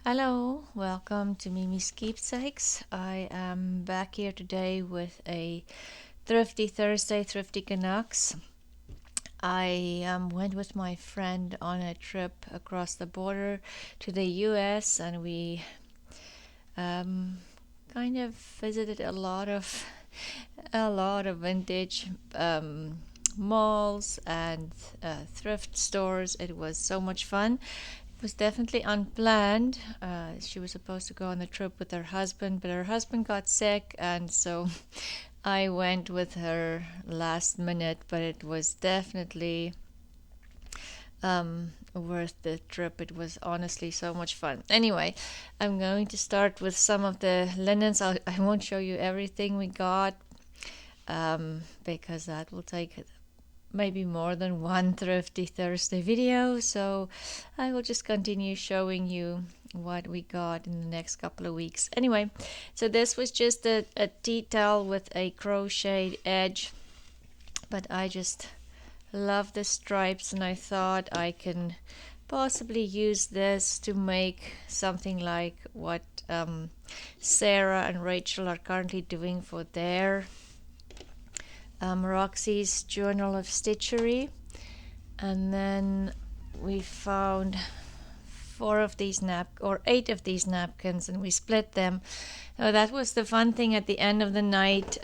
Hello, welcome to Miemie's Keepsakes. I am back here today with a Thrifty Thursday, Thrifty Canucks. I went with my friend on a trip across the border to the US, and we kind of visited a lot of vintage malls and thrift stores. It was so much fun. It was definitely unplanned. She was supposed to go on the trip with her husband, but her husband got sick, and so I went with her last minute. But it was definitely worth the trip. It was honestly so much fun. Anyway, I'm going to start with some of the linens. I won't show you everything we got because that will take maybe more than one Thrifty Thursday video, so I will just continue showing you what we got in the next couple of weeks. Anyway, so this was just a tea towel with a crocheted edge, but I just love the stripes, and I thought I can possibly use this to make something like what Sarah and Rachel are currently doing for their Roxy's Journal of Stitchery. And then we found 8 of these napkins, and we split them. Now, that was the fun thing at the end of the night,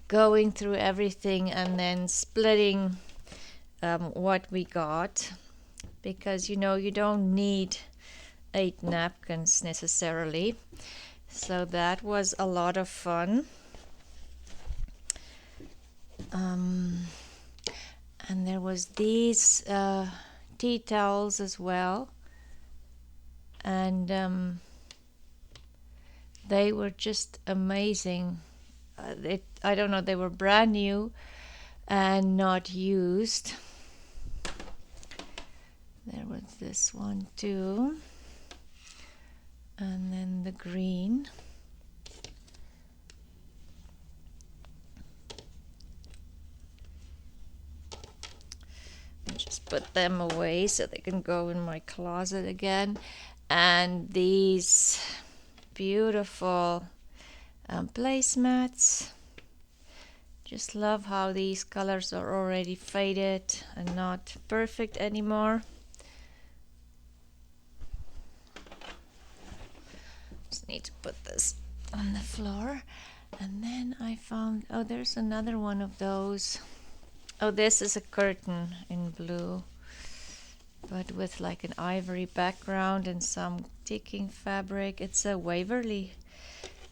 going through everything and then splitting what we got, because you don't need 8 napkins necessarily. So that was a lot of fun. And there was these tea towels as well, and they were just amazing. I don't know, they were brand new and not used. There was this one too, and then the green. Just put them away so they can go in my closet again. And these beautiful placemats. Just love how these colors are already faded and not perfect anymore. Just need to put this on the floor. And then I found, there's another one of those. This is a curtain in blue, but with like an ivory background and some ticking fabric. It's a Waverly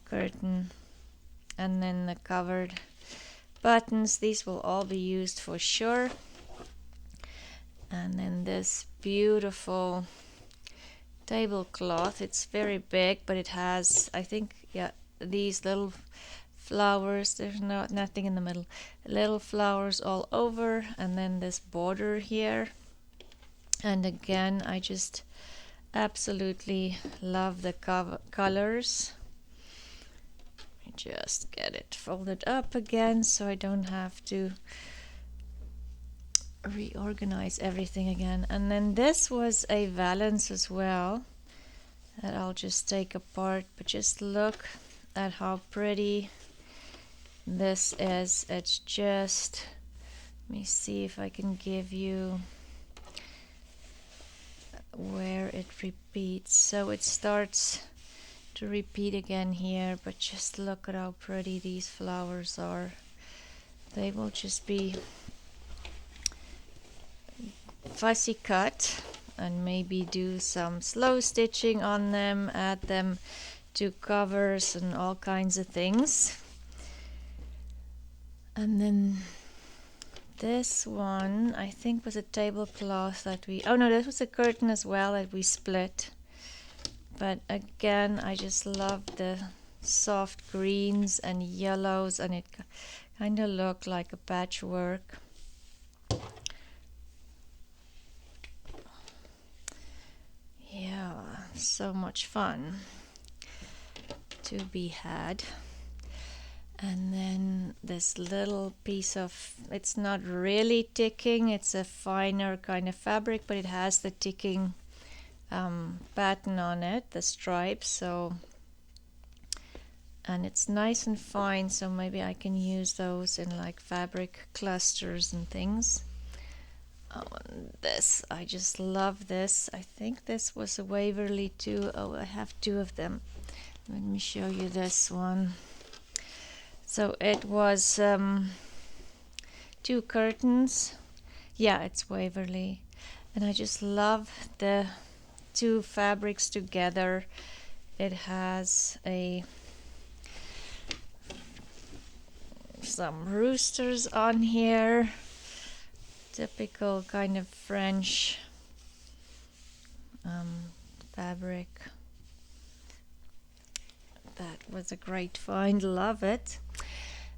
curtain. And then the covered buttons, these will all be used for sure. And then this beautiful tablecloth. It's very big, but it has, I think, these little flowers. There's nothing in the middle. Little flowers all over, and then this border here. And again, I just absolutely love the colors. Let me just get it folded up again so I don't have to reorganize everything again. And then this was a valance as well that I'll just take apart, but just look at how pretty this is. It's just, let me see if I can give you where it repeats. So it starts to repeat again here, but just look at how pretty these flowers are. They will just be fussy cut, and maybe do some slow stitching on them, add them to covers and all kinds of things. And then this one, I think, was a tablecloth that this was a curtain as well that we split. But again, I just love the soft greens and yellows, and it kind of looked like a patchwork. Yeah, so much fun to be had. And then this little piece of, it's not really ticking, it's a finer kind of fabric, but it has the ticking pattern on it, the stripes, so, and it's nice and fine, so maybe I can use those in like fabric clusters and things. Oh, and this, I just love this. I think this was a Waverly too. Oh, I have two of them. Let me show you this one. So it was 2 curtains. Yeah, it's Waverly. And I just love the 2 fabrics together. It has some roosters on here. Typical kind of French fabric. That was a great find, love it.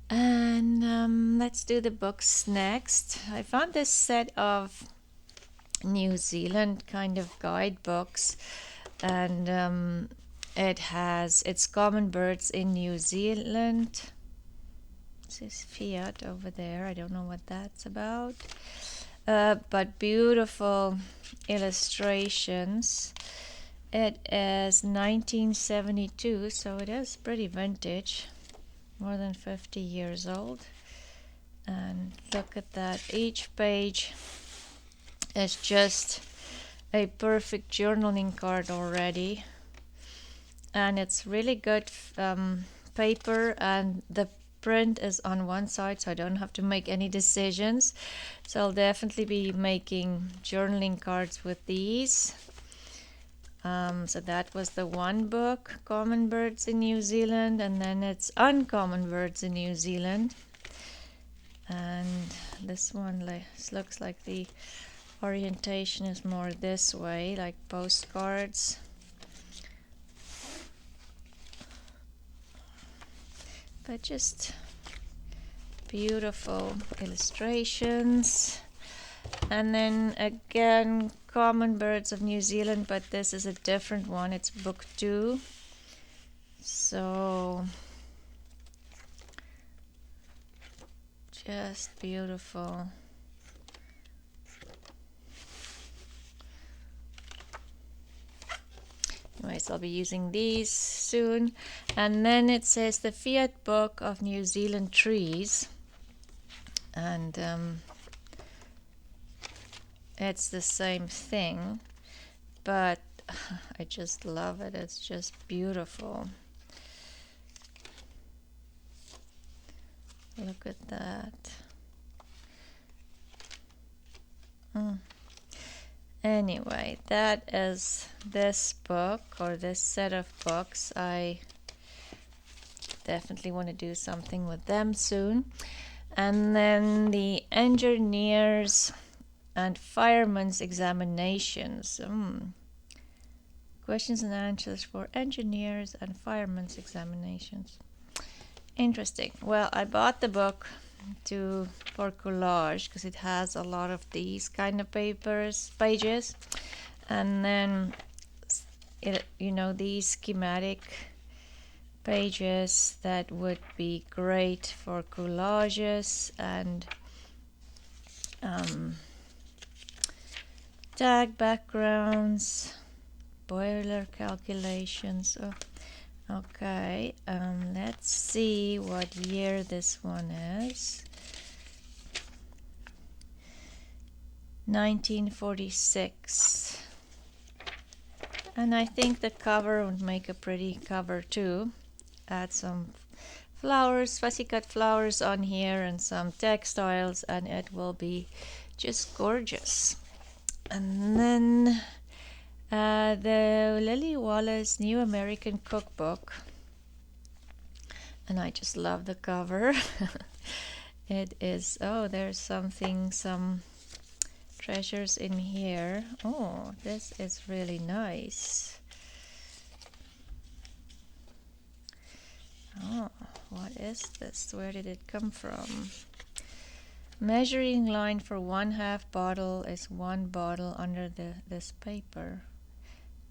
And let's do the books next. I found this set of New Zealand kind of guidebooks, and it's common birds in New Zealand. It says Fiat over there. I don't know what that's about, but beautiful illustrations. It is 1972, so it is pretty vintage, more than 50 years old. And look at that, each page is just a perfect journaling card already, and it's really good paper, and the print is on one side, so I don't have to make any decisions. So I'll definitely be making journaling cards with these. So that was the one book, Common Birds in New Zealand, and then it's Uncommon Birds in New Zealand. And this one looks like the orientation is more this way, like postcards. But just beautiful illustrations. And then again, Common Birds of New Zealand, but this is a different one. It's book 2. So just beautiful. Anyways, I'll be using these soon. And then it says the Fiat Book of New Zealand Trees. And it's the same thing, but I just love it. It's just beautiful. Look at that. Anyway, that is this book, or this set of books. I definitely want to do something with them soon. And then the engineers and firemen's examinations. Questions and answers for engineers and firemen's examinations. Interesting. Well, I bought the book for collage because it has a lot of these kind of pages, and then these schematic pages that would be great for collages and tag backgrounds, boiler calculations. Okay, let's see what year this one is. 1946. And I think the cover would make a pretty cover too. Add some flowers, fussy cut flowers on here, and some textiles, and it will be just gorgeous. And then the Lily Wallace New American Cookbook, and I just love the cover. It is, there's some treasures in here. Oh, this is really nice. Oh, what is this? Where did it come from? Measuring line for 1/2 bottle is 1 bottle under this paper.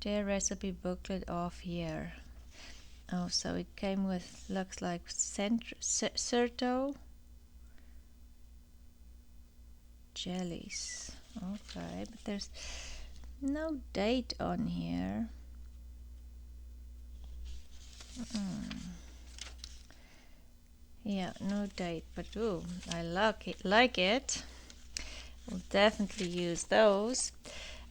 Their recipe booklet off here. Oh, so it came with, looks like Certo jellies. Okay, but there's No date on here. Yeah, no date, but ooh, I like it. We'll definitely use those.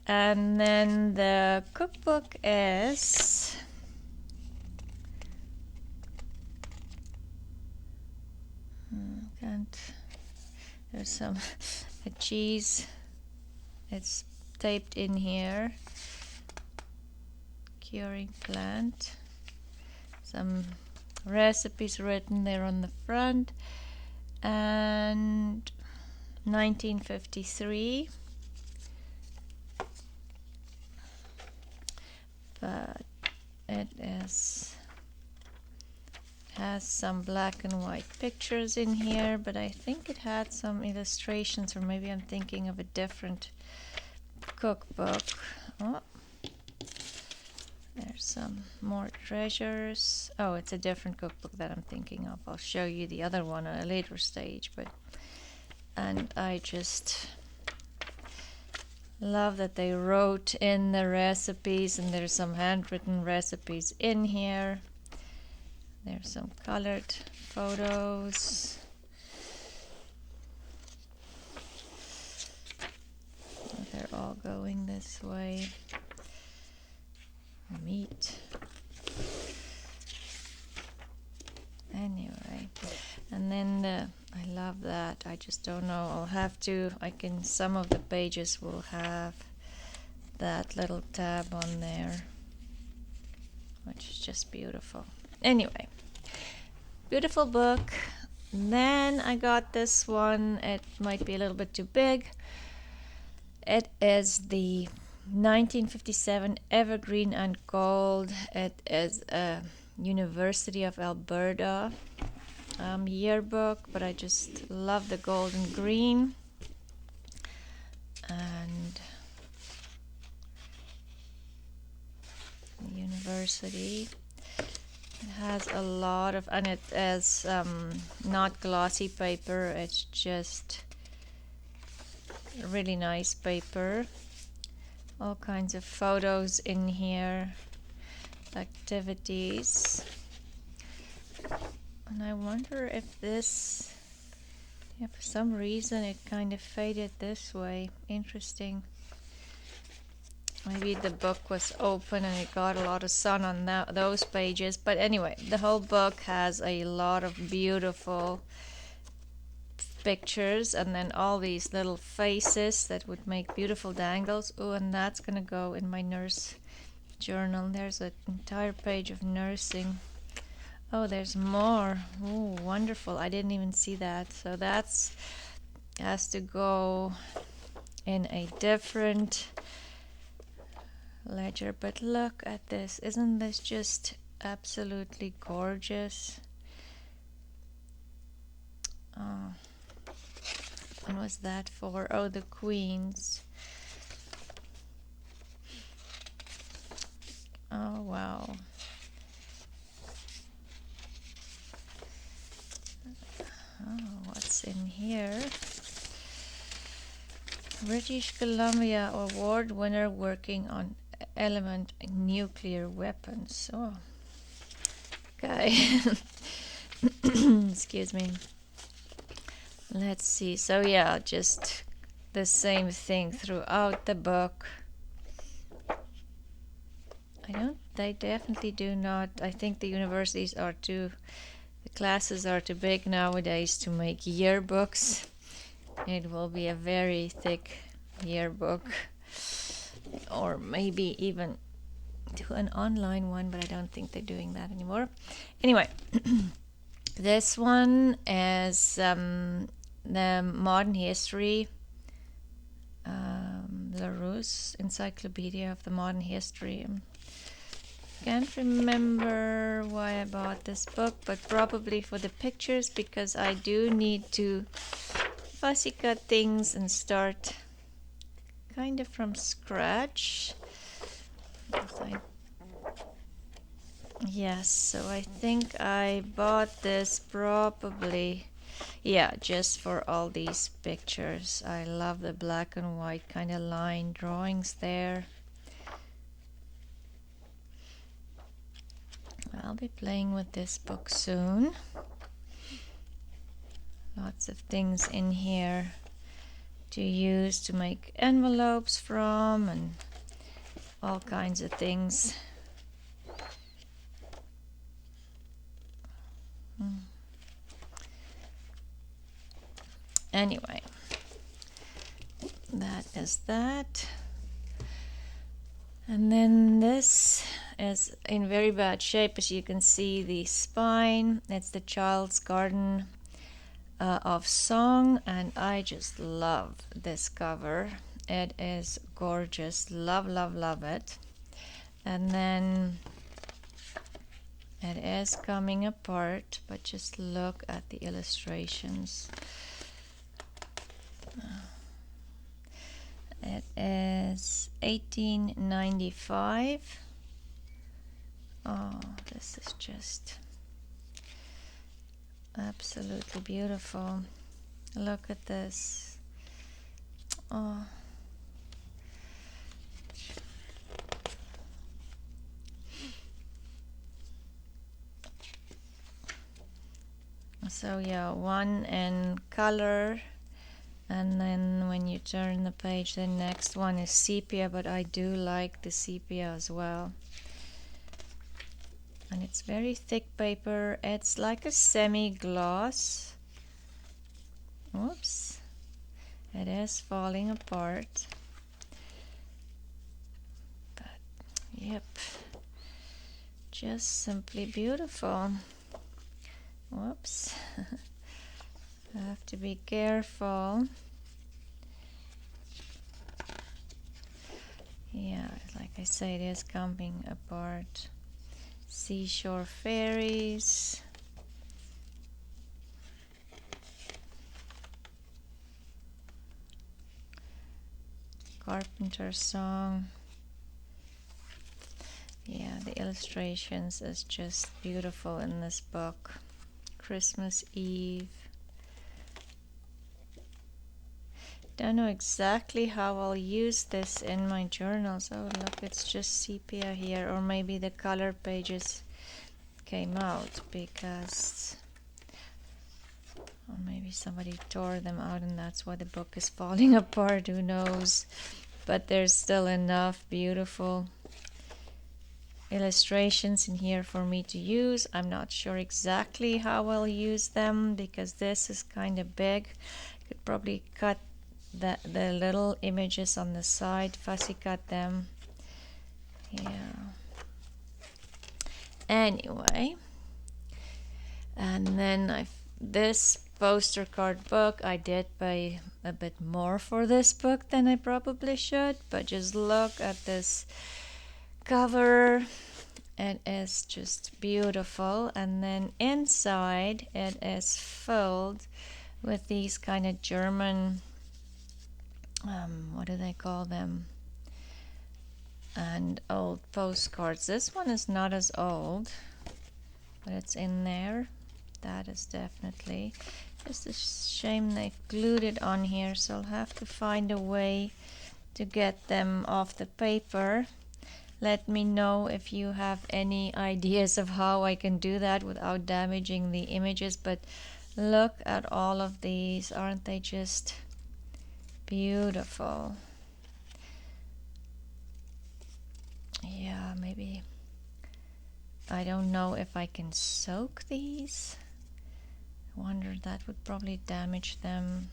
And then the cookbook is there's some a cheese. It's taped in here. Curing plant. Some recipes written there on the front. And 1953. But it has some black and white pictures in here, but I think it had some illustrations, or maybe I'm thinking of a different cookbook. Oh, there's some more treasures. Oh, it's a different cookbook that I'm thinking of. I'll show you the other one at a later stage, and I just love that they wrote in the recipes, and there's some handwritten recipes in here. There's some colored photos. They're all going this way. Meat. Anyway, and then I love that. I just don't know. I'll have to. Some of the pages will have that little tab on there, which is just beautiful. Anyway, beautiful book. Then I got this one. It might be a little bit too big. It is the 1957 Evergreen and Gold. It is a University of Alberta yearbook, but I just love the gold and green. And the university. It has a lot of, and it is not glossy paper, it's just really nice paper. All kinds of photos in here, activities. And I wonder if this, for some reason it kind of faded this way. Interesting. Maybe the book was open and it got a lot of sun on those pages. But anyway, the whole book has a lot of beautiful pictures, and then all these little faces that would make beautiful dangles. Oh, and that's gonna go in my nurse journal. There's an entire page of nursing. Oh, there's more. Oh, wonderful. I didn't even see that. So that's has to go in a different ledger. But look at this. Isn't this just absolutely gorgeous? Oh, what was that for? Oh, the queens. Oh, wow. Oh, what's in here? British Columbia Award winner working on element nuclear weapons. Oh, okay. Excuse me. Let's see. So yeah, just the same thing throughout the book. They definitely do not. I think the universities are the classes are too big nowadays to make yearbooks. It will be a very thick yearbook, or maybe even do an online one, but I don't think they're doing that anymore. Anyway, this one is the Modern History, Larousse Encyclopedia of the Modern History. Can't remember why I bought this book, but probably for the pictures, because I do need to fussy cut things and start kind of from scratch. Yes, so I think I bought this probably, yeah, just for all these pictures. I love the black and white kind of line drawings there. I'll be playing with this book soon. Lots of things in here to use to make envelopes from and all kinds of things. Anyway, that is that. And then this is in very bad shape, as you can see, the spine. It's the Child's Garden of Song, and I just love this cover. It is gorgeous. Love, love, love it. And then it is coming apart, but just look at the illustrations. It is 1895. Oh, this is just absolutely beautiful. Look at this. Oh. So yeah, one in color, and then when you turn the page, the next one is sepia, but I do like the sepia as well. And it's very thick paper. It's like a semi-gloss. Whoops. It is falling apart. But yep. Just simply beautiful. Whoops. I have to be careful. Yeah, like I say, it is coming apart. Seashore Fairies. Carpenter Song. Yeah, the illustrations is just beautiful in this book. Christmas Eve. Don't know exactly how I'll use this in my journals. Oh look, it's just sepia here, or maybe the color pages came out because, or maybe somebody tore them out and that's why the book is falling apart, who knows. But there's still enough beautiful illustrations in here for me to use. I'm not sure exactly how I'll use them because this is kind of big. Could probably cut the little images on the side, fussy cut them. Yeah. Anyway, and then this poster card book, I did pay a bit more for this book than I probably should, but just look at this cover. It is just beautiful, and then inside it is filled with these kind of German, what do they call them, and old postcards. This one is not as old, but it's in there. That is definitely just a shame they've glued it on here, so I'll have to find a way to get them off the paper. Let me know if you have any ideas of how I can do that without damaging the images. But look at all of these. Aren't they just beautiful? Yeah, maybe. I don't know if I can soak these. I wonder, that would probably damage them.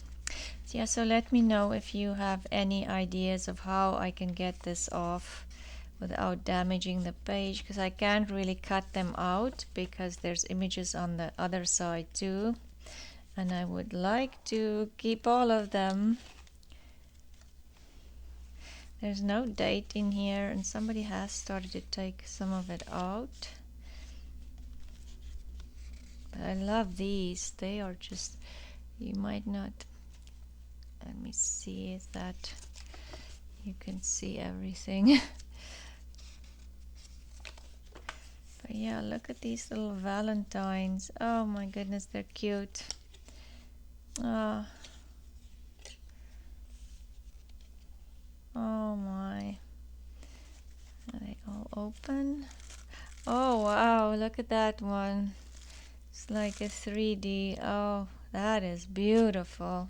Yeah, so let me know if you have any ideas of how I can get this off without damaging the page, because I can't really cut them out because there's images on the other side too, and I would like to keep all of them. There's no date in here, and somebody has started to take some of it out, but I love these. They are just, you might not, let me see, is that you can see everything. But yeah, look at these little valentines. Oh my goodness, they're cute. Oh my. Are they all open? Oh wow, look at that one. It's like a 3D. Oh, that is beautiful.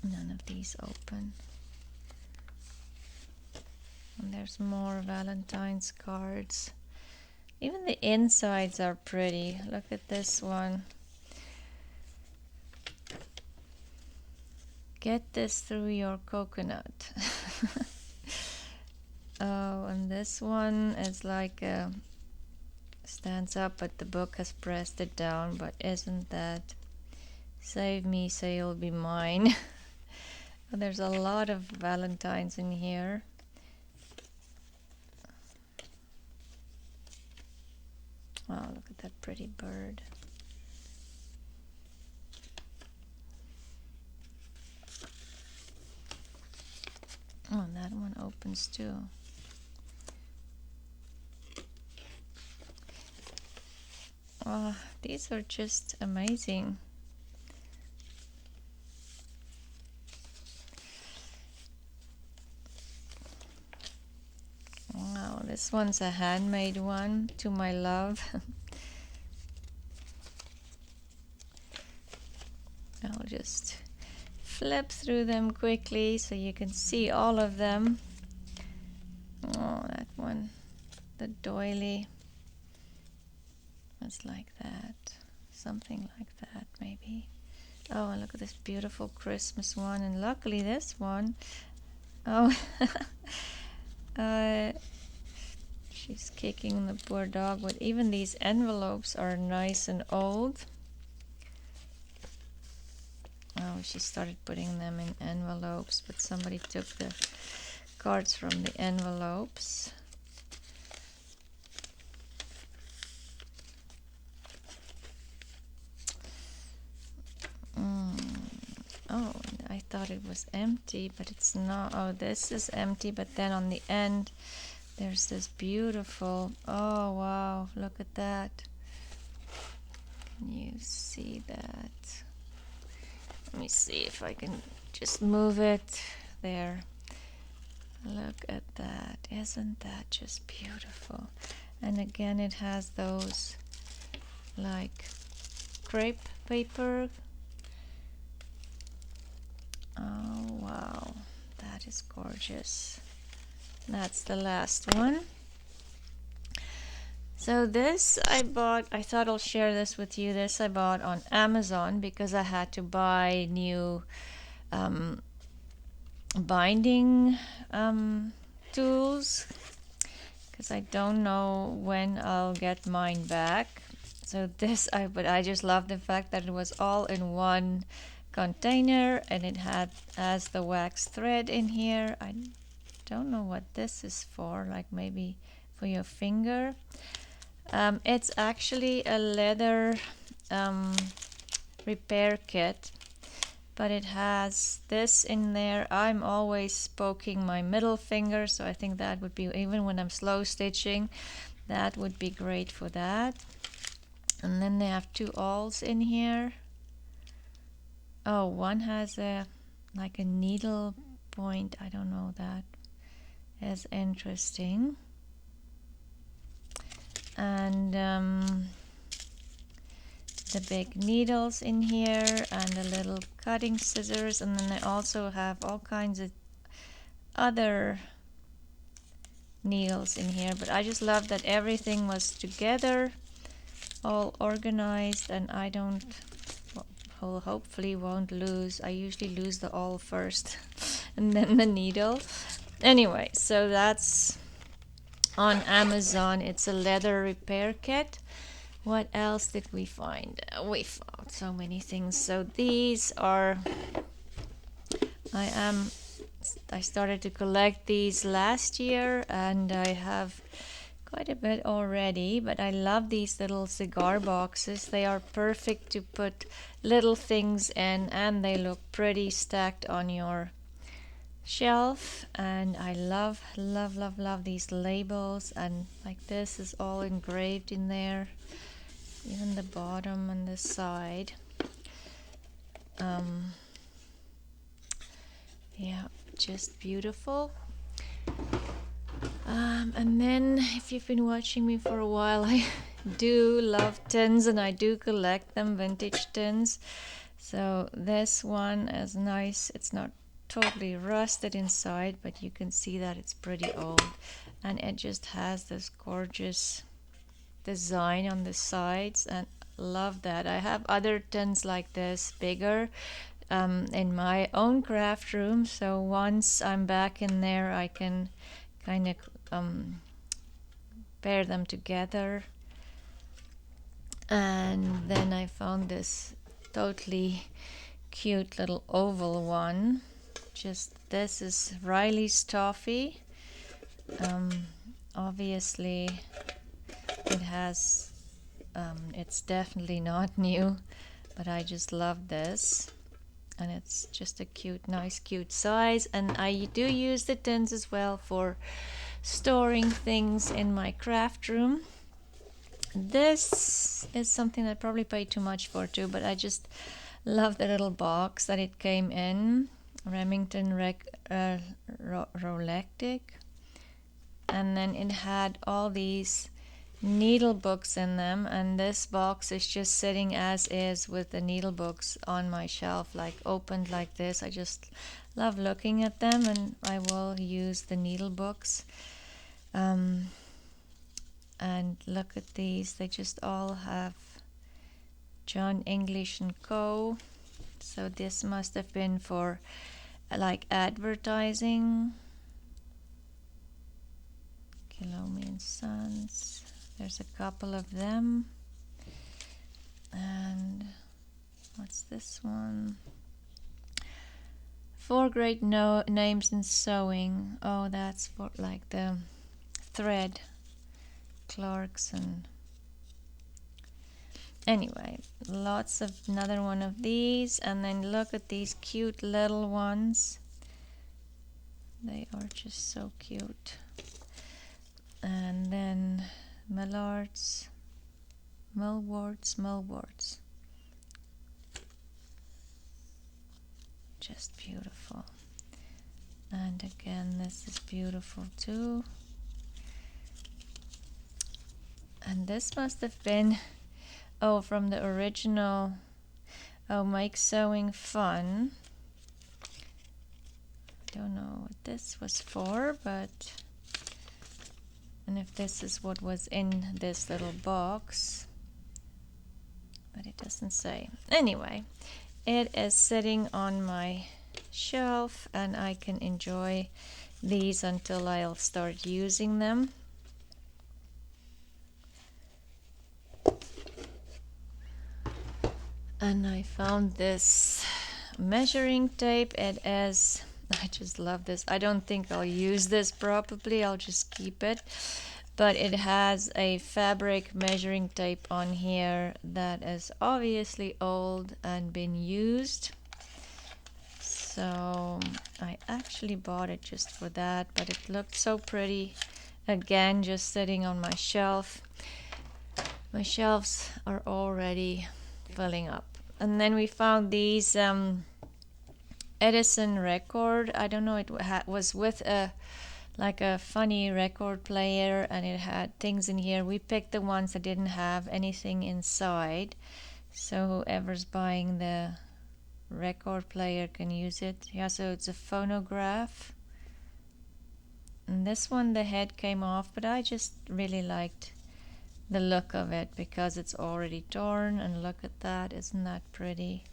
None of these open. And there's more Valentine's cards. Even the insides are pretty. Look at this one. Get this through your coconut. Oh, and this one is like stands up, but the book has pressed it down. But isn't that save me, so you'll be mine? There's a lot of Valentines in here. Oh, look at that pretty bird. Oh, and that one opens too. Oh, these are just amazing. Wow, this one's a handmade one, to my love. I'll just flip through them quickly so you can see all of them. Oh, that one, the doily. It's like that, something like that maybe. Oh, and look at this beautiful Christmas one, and luckily this one, oh, she's kicking the poor dog, but even these envelopes are nice and old. Oh, she started putting them in envelopes, but somebody took the cards from the envelopes. Oh, I thought it was empty, but it's not. Oh, this is empty, but then on the end there's this beautiful, oh wow, look at that. Can you see that? Let me see if I can just move it. There. Look at that. Isn't that just beautiful? And again, it has those like crepe paper. Oh wow, that is gorgeous. That's the last one. So this I bought, I thought I'll share this with you. This I bought on Amazon because I had to buy new binding tools because I don't know when I'll get mine back. So this but I just love the fact that it was all in one container, and it has the wax thread in here. I don't know what this is for, like maybe for your finger. It's actually a leather repair kit, but it has this in there. I'm always poking my middle finger, so I think that would be, even when I'm slow stitching, that would be great for that. And then they have two awls in here. Oh, one has like a needle point. I don't know, that is interesting. And the big needles in here, and the little cutting scissors, and then they also have all kinds of other needles in here. But I just love that everything was together, all organized, and I don't, well, hopefully won't lose. I usually lose the awl first and then the needle. Anyway, so that's on Amazon. It's a leather repair kit. What else did we find? We found so many things. So these are, I started to collect these last year, and I have quite a bit already, but I love these little cigar boxes. They are perfect to put little things in, and they look pretty stacked on your shelf. And I love these labels, and like this is all engraved in there, even the bottom and the side. Yeah, just beautiful. And then if you've been watching me for a while, I do love tins and I do collect them, vintage tins. So this one is nice. It's not totally rusted inside, but you can see that it's pretty old, and it just has this gorgeous design on the sides, and love that. I have other tins like this, bigger, in my own craft room, so once I'm back in there I can kind of pair them together. And then I found this totally cute little oval one. Just this is Riley's toffee. Obviously it has it's definitely not new, but I just love this, and it's just a nice cute size. And I do use the tins as well for storing things in my craft room. This is something I probably paid too much for too, but I just love the little box that it came in. Remington Rolectic, and then it had all these needle books in them, and this box is just sitting as is with the needle books on my shelf, like opened like this. I just love looking at them, and I will use the needle books. And look at these, they just all have John English and Co. So this must have been for like advertising. Kilome and Sons, there's a couple of them. And what's this one? 4 great names in sewing. Oh, that's for like the thread, Clarkson. Anyway, lots of another one of these. And then look at these cute little ones. They are just so cute. And then Millards, Millwards. Just beautiful. And again, this is beautiful too. And this must have been, from the original, Make Sewing Fun. Don't know what this was for, but, and if this is what was in this little box, but it doesn't say. Anyway, it is sitting on my shelf, and I can enjoy these until I'll start using them. And I found this measuring tape. It is, I just love this. I don't think I'll use this probably, I'll just keep it. But it has a fabric measuring tape on here that is obviously old and been used. So I actually bought it just for that, but it looked so pretty. Again, just sitting on my shelf. My shelves are already filling up. And then we found these Edison record. I don't know, it was with a funny record player, and it had things in here. We picked the ones that didn't have anything inside, so whoever's buying the record player can use it. Yeah, so it's a phonograph. And this one, the head came off, but I just really liked the look of it because it's already torn. And look at that, isn't that pretty?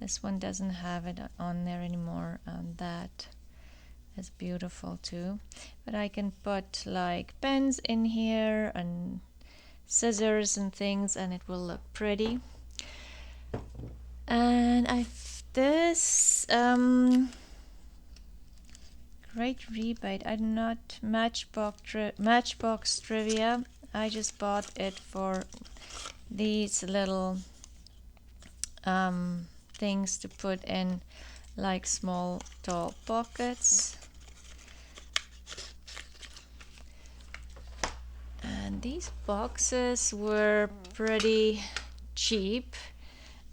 This one doesn't have it on there anymore, and that is beautiful too. But I can put like pens in here and scissors and things, and it will look pretty. And this great rebate. I'm not Matchbox Trivia. I just bought it for these little things to put in like small tall pockets. And these boxes were pretty cheap,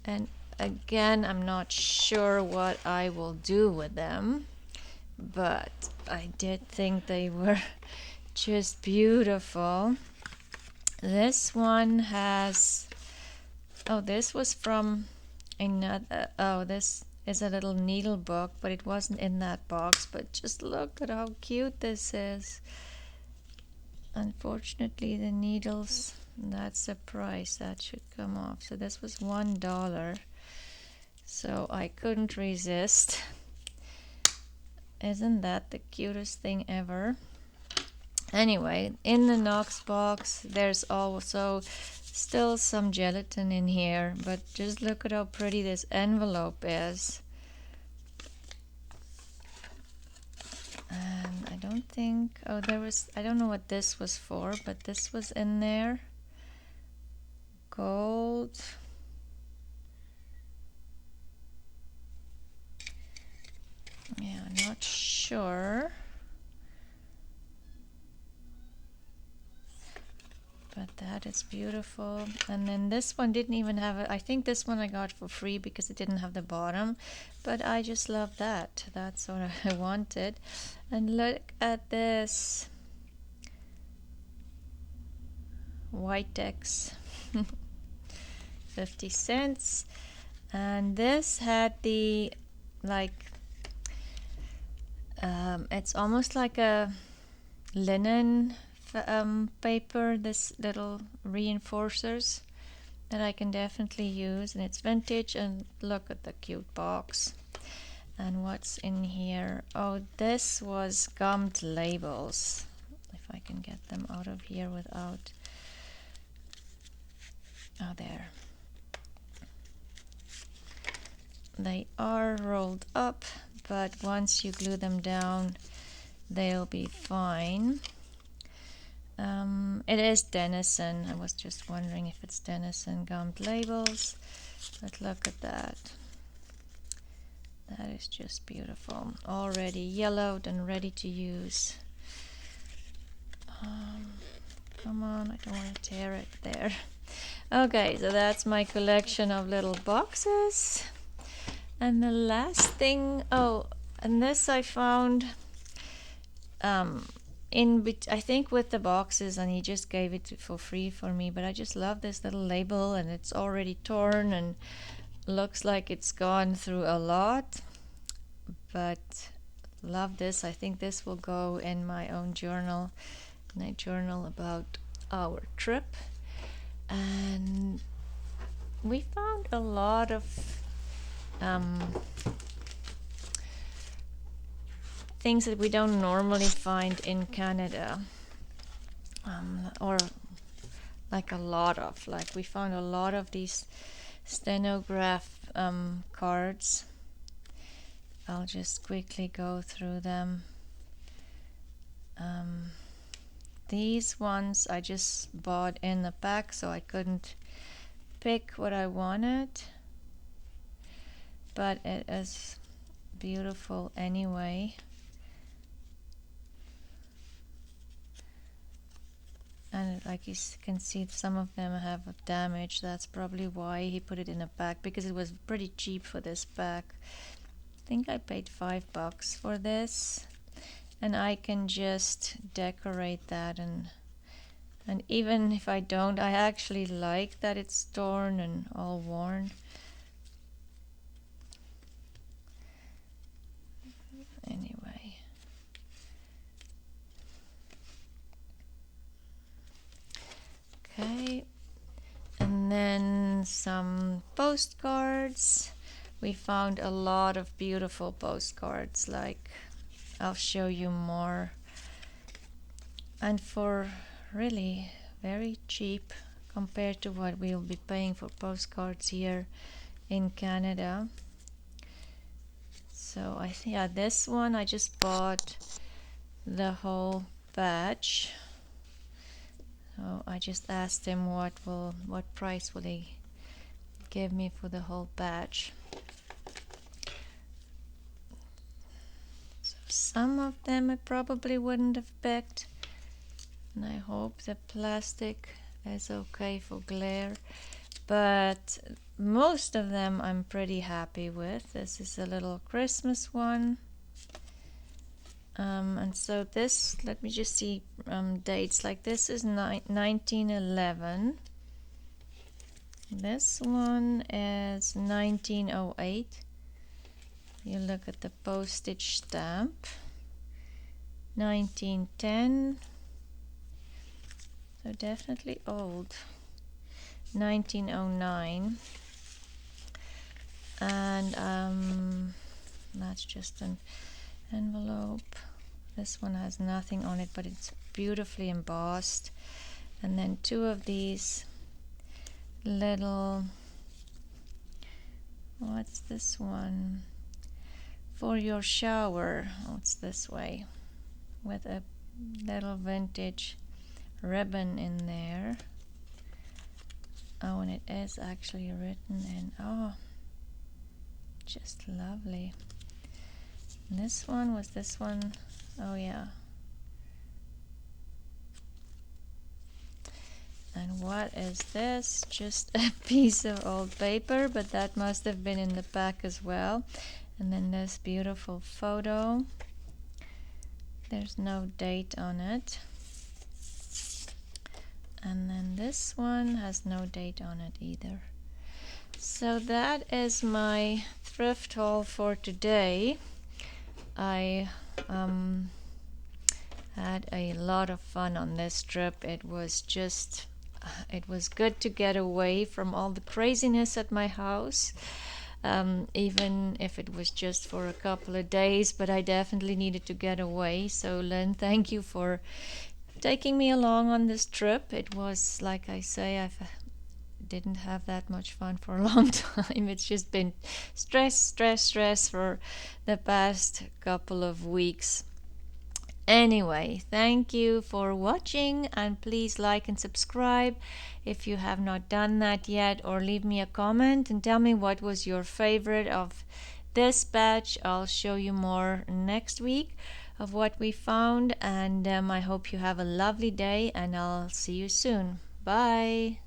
and again, I'm not sure what I will do with them, but I did think they were just beautiful. This one has, oh, this was from another, oh, this is a little needle book, but it wasn't in that box. But just look at how cute this is. Unfortunately, the needles, that's the price. That should come off. So this was $1. So I couldn't resist. Isn't that the cutest thing ever? Anyway, in the Knox box, there's also still some gelatin in here, but just look at how pretty this envelope is. And I don't think, oh, there was, I don't know what this was for, but this was in there. Gold. Yeah, I'm not sure. But that is beautiful. And then this one didn't even have it. I think this one I got for free because it didn't have the bottom. But I just love that. That's what I wanted. And look at this. Whitex. 50 cents. And this had the, like, it's almost like a linen paper, this little reinforcers that I can definitely use, and it's vintage. And look at the cute box. And what's in here? Oh, this was gummed labels. If I can get them out of here without, oh, there. They are rolled up, but once you glue them down, they'll be fine. It is Denison. I was just wondering if it's Denison gummed labels, but look at that. That is just beautiful. Already yellowed and ready to use. Come on, I don't want to tear it there. Okay, so that's my collection of little boxes. And the last thing, oh, and this I found I think with the boxes, and he just gave it for free for me, but I just love this little label, and it's already torn and looks like it's gone through a lot, but love this. I think this will go in my own journal, and I journal about our trip. And we found a lot of things that we don't normally find in Canada, or like a lot of, like we found a lot of these stenograph cards. I'll just quickly go through them. These ones I just bought in the pack, so I couldn't pick what I wanted, but it is beautiful anyway. And like you can see, some of them have damage. That's probably why he put it in a pack, because it was pretty cheap for this pack. I think I paid $5 for this, and I can just decorate that. And even if I don't, I actually like that it's torn and all worn. Anyway. Okay, and then some postcards. We found a lot of beautiful postcards, like I'll show you more, and for really very cheap compared to what we'll be paying for postcards here in Canada. So I think, yeah, this one I just bought the whole batch. So I just asked him what price will he give me for the whole batch. So some of them I probably wouldn't have picked, and I hope the plastic is okay for glare, but most of them I'm pretty happy with. This is a little Christmas one. And so this, let me just see dates. Like this is 1911. This one is 1908. You look at the postage stamp. 1910. So definitely old. 1909. And that's just an envelope. This one has nothing on it, but it's beautifully embossed. And then two of these little, what's this one? For your shower. Oh, it's this way, with a little vintage ribbon in there. Oh, and it is actually written in, oh, just lovely. And this one, was this one? Oh yeah. And what is this? Just a piece of old paper, but that must have been in the back as well. And then this beautiful photo. There's no date on it. And then this one has no date on it either. So that is my thrift haul for today. I had a lot of fun on this trip. It was good to get away from all the craziness at my house, even if it was just for a couple of days, but I definitely needed to get away. So Lynn, thank you for taking me along on this trip. It was, like I say, I didn't have that much fun for a long time. It's just been stress for the past couple of weeks. Anyway, thank you for watching, and please like and subscribe if you have not done that yet, or leave me a comment and tell me what was your favorite of this batch. I'll show you more next week of what we found, and I hope you have a lovely day, and I'll see you soon. Bye.